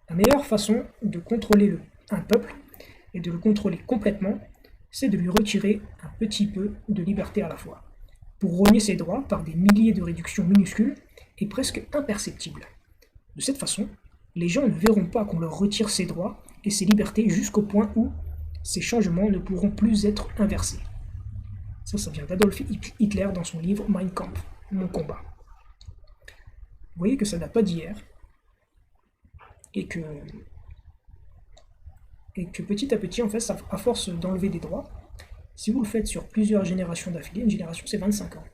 La meilleure façon de contrôler un peuple et de le contrôler complètement, c'est de lui retirer un petit peu de liberté à la fois, pour rogner ses droits par des milliers de réductions minuscules et presque imperceptibles. De cette façon, les gens ne verront pas qu'on leur retire ses droits et ses libertés jusqu'au point où ces changements ne pourront plus être inversés. Ça vient d'Adolf Hitler dans son livre Mein Kampf, Mon combat. Vous voyez que ça n'a pas d'hier et que, petit à petit, en fait, à force d'enlever des droits, si vous le faites sur plusieurs générations d'affilée, une génération c'est 25 ans.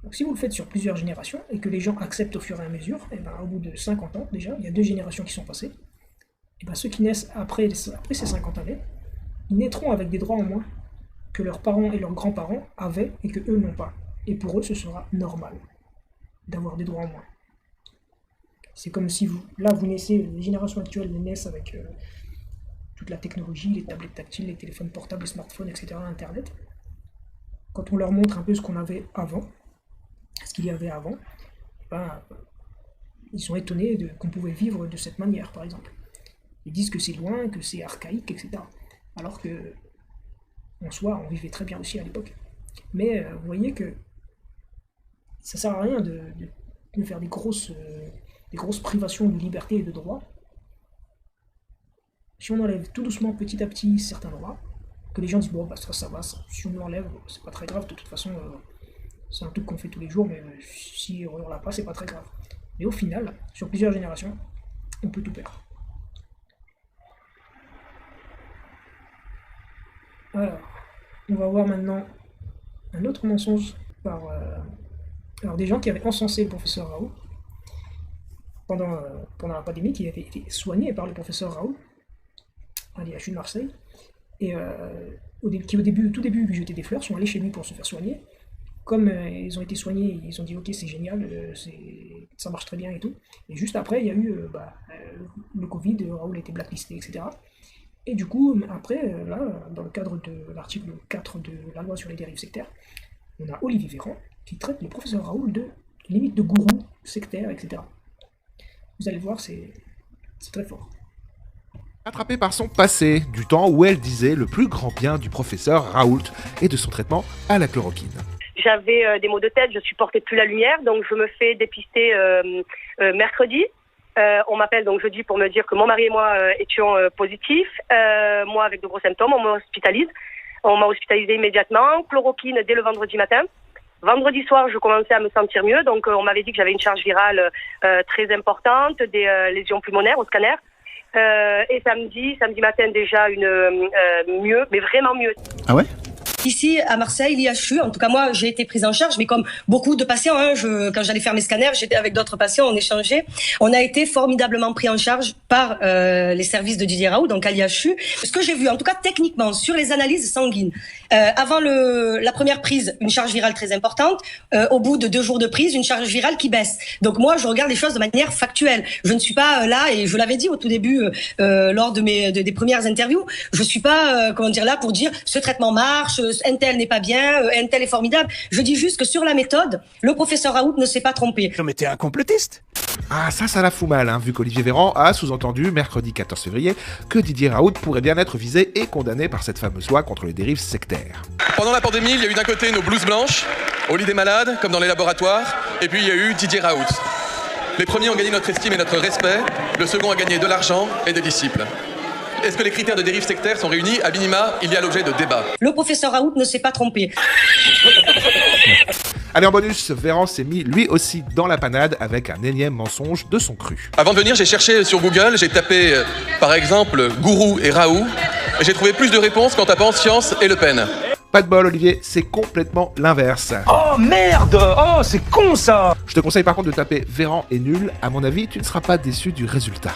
Donc si vous le faites sur plusieurs générations et que les gens acceptent au fur et à mesure, et ben, au bout de 50 ans déjà, il y a 2 générations qui sont passées, et ben, ceux qui naissent après ces 50 années, ils naîtront avec des droits en moins que leurs parents et leurs grands-parents avaient et que eux n'ont pas. Et pour eux, ce sera normal d'avoir des droits en moins. C'est comme si vous naissez, les générations actuelles naissent avec toute la technologie, les tablettes tactiles, les téléphones portables, les smartphones, etc., Internet. Quand on leur montre un peu ce qu'on avait avant, ce qu'il y avait avant, ben, ils sont étonnés qu'on pouvait vivre de cette manière, par exemple. Ils disent que c'est loin, que c'est archaïque, etc. Alors que, en soi, on vivait très bien aussi à l'époque. Mais vous voyez que ça sert à rien de faire des grosses privations de liberté et de droits. Si on enlève tout doucement, petit à petit, certains droits, que les gens disent bon, bah ça va, si on l'enlève, c'est pas très grave, de toute façon, c'est un truc qu'on fait tous les jours, mais si on l'a pas, c'est pas très grave. Mais au final, sur plusieurs générations, on peut tout perdre. Alors, on va voir maintenant un autre mensonge alors des gens qui avaient encensé le professeur Raoult pendant la pandémie, qui avait été soigné par le professeur Raoult à l'IHU de Marseille, et qui tout début lui jetaient des fleurs, sont allés chez lui pour se faire soigner. Comme ils ont été soignés, ils ont dit ok c'est génial, ça marche très bien et tout. Et juste après il y a eu le Covid, Raoult a été blacklisté, etc. Et du coup après, là, dans le cadre de l'article 4 de la loi sur les dérives sectaires, on a Olivier Véran qui traite le professeur Raoult de limite de gourou sectaire, etc. Vous allez voir, c'est très fort. Attrapée par son passé, du temps où elle disait le plus grand bien du professeur Raoult et de son traitement à la chloroquine. J'avais des maux de tête, je supportais plus la lumière, donc je me fais dépister mercredi. On m'appelle donc jeudi pour me dire que mon mari et moi étions positifs. Moi avec de gros symptômes, on m'hospitalise. On m'a hospitalisé immédiatement, chloroquine dès le vendredi matin. Vendredi soir, je commençais à me sentir mieux, donc on m'avait dit que j'avais une charge virale très importante, des lésions pulmonaires au scanner. Et samedi matin déjà mieux, mais vraiment mieux. Ah ouais? Ici, à Marseille, l'IHU, en tout cas moi, j'ai été prise en charge, mais comme beaucoup de patients, quand j'allais faire mes scanners, j'étais avec d'autres patients, on échangeait. On a été formidablement pris en charge par les services de Didier Raoult, donc à l'IHU. Ce que j'ai vu, en tout cas techniquement, sur les analyses sanguines, avant la première prise, une charge virale très importante. Au bout de 2 jours de prise, une charge virale qui baisse. Donc moi, je regarde les choses de manière factuelle. Je ne suis pas là, et je l'avais dit au tout début, lors des premières interviews, je suis pas, là pour dire ce traitement marche, un tel n'est pas bien, un tel est formidable. Je dis juste que sur la méthode, le professeur Raoult ne s'est pas trompé. Non mais t'es un complotiste. Ah ça la fout mal, vu qu'Olivier Véran a sous-entendu, mercredi 14 février, que Didier Raoult pourrait bien être visé et condamné par cette fameuse loi contre les dérives sectaires. Pendant la pandémie, il y a eu d'un côté nos blouses blanches, au lit des malades, comme dans les laboratoires, et puis il y a eu Didier Raoult. Les premiers ont gagné notre estime et notre respect, le second a gagné de l'argent et des disciples. Est-ce que les critères de dérive sectaire sont réunis? À minima, il y a l'objet de débat. Le professeur Raoult ne s'est pas trompé. Allez, en bonus, Véran s'est mis lui aussi dans la panade avec un énième mensonge de son cru. Avant de venir, j'ai cherché sur Google, j'ai tapé par exemple Gourou et Raoult, et j'ai trouvé plus de réponses qu'en tapant Science et Le Pen. Pas de bol, Olivier, c'est complètement l'inverse. Oh merde! Oh c'est con ça! Je te conseille par contre de taper Véran est nul. À mon avis, tu ne seras pas déçu du résultat.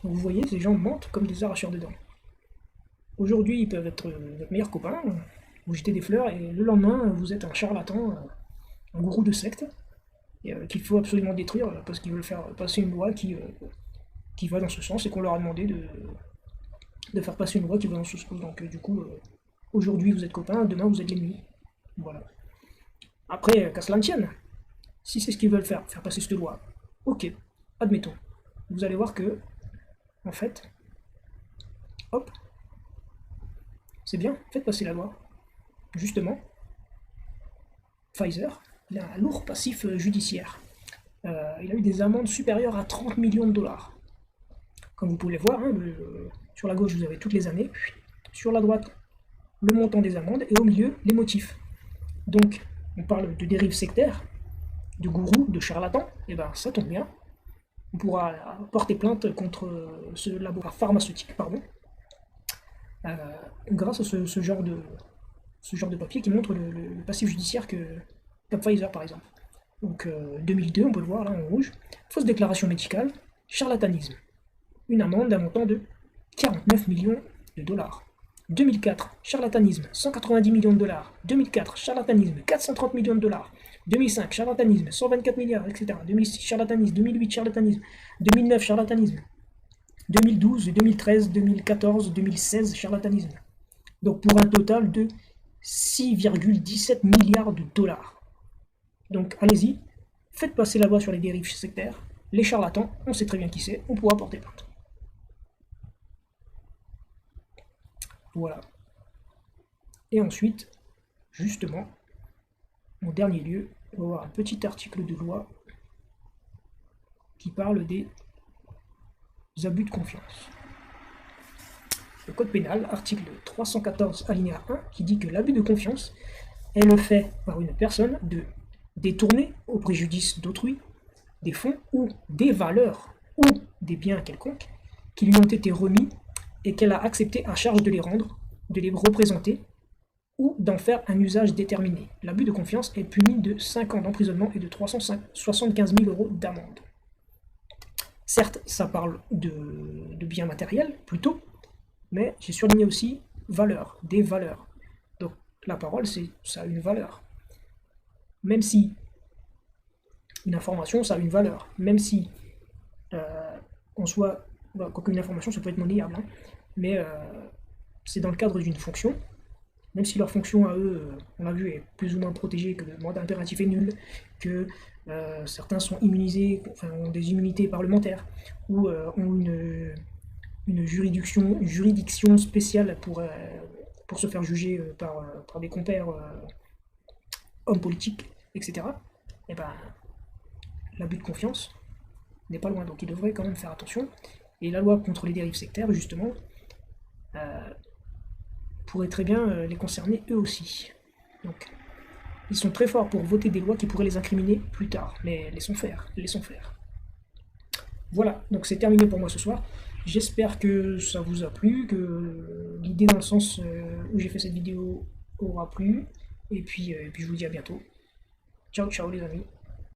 Vous voyez, ces gens mentent comme des arracheurs de dents. Aujourd'hui, ils peuvent être votre meilleur copain, vous jetez des fleurs, et le lendemain, vous êtes un charlatan, un gourou de secte, qu'il faut absolument détruire parce qu'ils veulent faire passer une loi qui va dans ce sens et qu'on leur a demandé de faire passer une loi qui va dans ce sens. Donc du coup, aujourd'hui vous êtes copains, demain vous êtes l'ennemi. Voilà. Après, qu'à cela ne tienne. Si c'est ce qu'ils veulent faire passer cette loi, ok, admettons. Vous allez voir que, en fait, hop, c'est bien, faites passer la loi. Justement, Pfizer, il a un lourd passif judiciaire. Il a eu des amendes supérieures à 30 millions de dollars. Comme vous pouvez le voir, hein, sur la gauche, vous avez toutes les années. Sur la droite, le montant des amendes. Et au milieu, les motifs. Donc, on parle de dérives sectaires, de gourous, de charlatans. Et bien, ça tombe bien. On pourra porter plainte contre ce laboratoire pharmaceutique, grâce à ce genre de papier qui montre le passif judiciaire qu'a Pfizer, par exemple. Donc, 2002, on peut le voir là en rouge. Fausse déclaration médicale, charlatanisme. Une amende d'un montant de 49 millions de dollars. 2004, charlatanisme, 190 millions de dollars. 2004, charlatanisme, 430 millions de dollars. 2005, charlatanisme, 124 milliards, etc. 2006, charlatanisme, 2008, charlatanisme, 2009, charlatanisme, 2012, 2013, 2014, 2016, charlatanisme. Donc pour un total de 6,17 milliards de dollars. Donc allez-y, faites passer la loi sur les dérives sectaires. Les charlatans, on sait très bien qui c'est, on pourra porter plainte. Voilà. Et ensuite, justement, en dernier lieu, on va voir un petit article de loi qui parle des abus de confiance. Le code pénal, article 314 alinéa 1, qui dit que l'abus de confiance est le fait par une personne de détourner au préjudice d'autrui des fonds ou des valeurs ou des biens quelconques qui lui ont été remis et qu'elle a accepté à charge de les rendre, de les représenter ou d'en faire un usage déterminé. L'abus de confiance est puni de 5 ans d'emprisonnement et de 375 000 € d'amende. Certes, ça parle de biens matériels, plutôt, mais j'ai surligné aussi valeurs, des valeurs. Donc la parole, ça a une valeur. Même si une information, ça a une valeur. Même si en soi, quoique une information, ça peut être monnayable, hein, mais c'est dans le cadre d'une fonction. Même si leur fonction à eux, on l'a vu, est plus ou moins protégée, que le mode impératif est nul, que certains sont immunisés, enfin ont des immunités parlementaires, ou ont une juridiction spéciale pour se faire juger par des compères hommes politiques, etc. Et ben, l'abus de confiance n'est pas loin, donc ils devraient quand même faire attention. Et la loi contre les dérives sectaires, justement, pourrait très bien les concerner eux aussi. Donc, ils sont très forts pour voter des lois qui pourraient les incriminer plus tard, mais laissons faire. Voilà, donc c'est terminé pour moi ce soir. J'espère que ça vous a plu, que l'idée dans le sens où j'ai fait cette vidéo aura plu, et puis je vous dis à bientôt. Ciao ciao les amis.